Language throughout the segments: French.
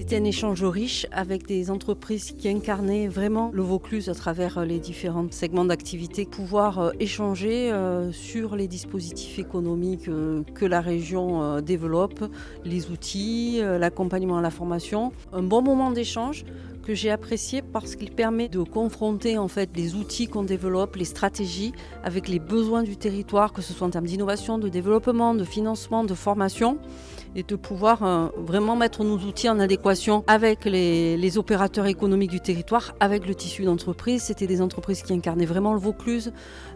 C'était un échange riche avec des entreprises qui incarnaient vraiment le Vaucluse à travers les différents segments d'activité. Pouvoir échanger sur les dispositifs économiques que la région développe, les outils, l'accompagnement à la formation. Un bon moment d'échange que j'ai apprécié parce qu'il permet de confronter en fait les outils qu'on développe, les stratégies avec les besoins du territoire, que ce soit en termes d'innovation, de développement, de financement, de formation, et de pouvoir vraiment mettre nos outils en adéquation avec les opérateurs économiques du territoire, avec le tissu d'entreprise. C'était des entreprises qui incarnaient vraiment le Vaucluse,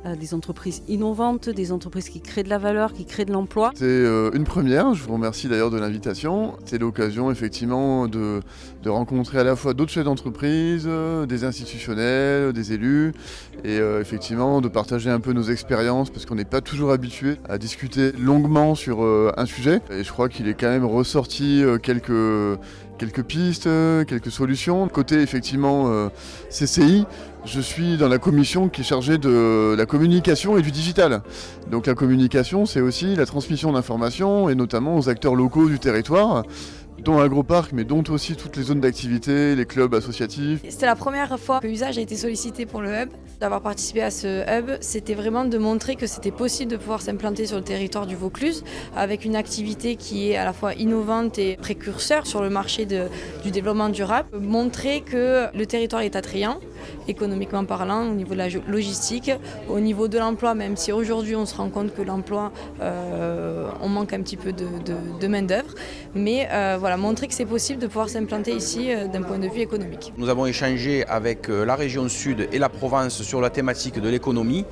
des entreprises innovantes, des entreprises qui créent de la valeur, qui créent de l'emploi. C'est une première, je vous remercie d'ailleurs de l'invitation. C'est l'occasion effectivement de rencontrer à la fois d'autres chefs d'entreprise, des institutionnels, des élus, et effectivement de partager un peu nos expériences parce qu'on n'est pas toujours habitué à discuter longuement sur un sujet. Et je crois qu'il est quand même ressorti quelques pistes, quelques solutions. Côté effectivement CCI, je suis dans la commission qui est chargée de la communication et du digital. Donc la communication, c'est aussi la transmission d'informations et notamment aux acteurs locaux du territoire, dont Agroparc, mais dont aussi toutes les zones d'activité, les clubs associatifs. C'était la première fois que Usage a été sollicité pour le hub. D'avoir participé à ce hub, c'était vraiment de montrer que c'était possible de pouvoir s'implanter sur le territoire du Vaucluse avec une activité qui est à la fois innovante et précurseur sur le marché du développement durable. Montrer que le territoire est attrayant, économiquement parlant, au niveau de la logistique, au niveau de l'emploi, même si aujourd'hui on se rend compte que l'emploi, on manque un petit peu de main-d'œuvre. Mais voilà, montrer que c'est possible de pouvoir s'implanter ici d'un point de vue économique. Nous avons échangé avec la région Sud et la Provence sur la thématique de l'économie.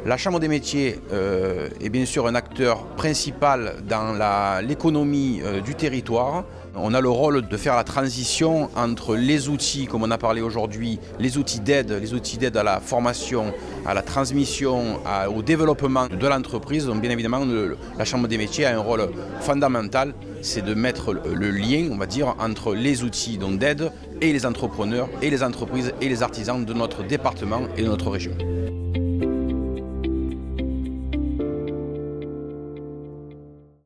La Chambre des métiers est bien sûr un acteur principal dans l'économie du territoire. On a le rôle de faire la transition entre les outils, comme on a parlé aujourd'hui, les outils d'aide à la formation, à la transmission, au développement de l'entreprise. Donc bien évidemment, la Chambre des métiers a un rôle fondamental, c'est de mettre le lien, on va dire, entre les outils d'aide et les entrepreneurs, et les entreprises et les artisans de notre département et de notre région.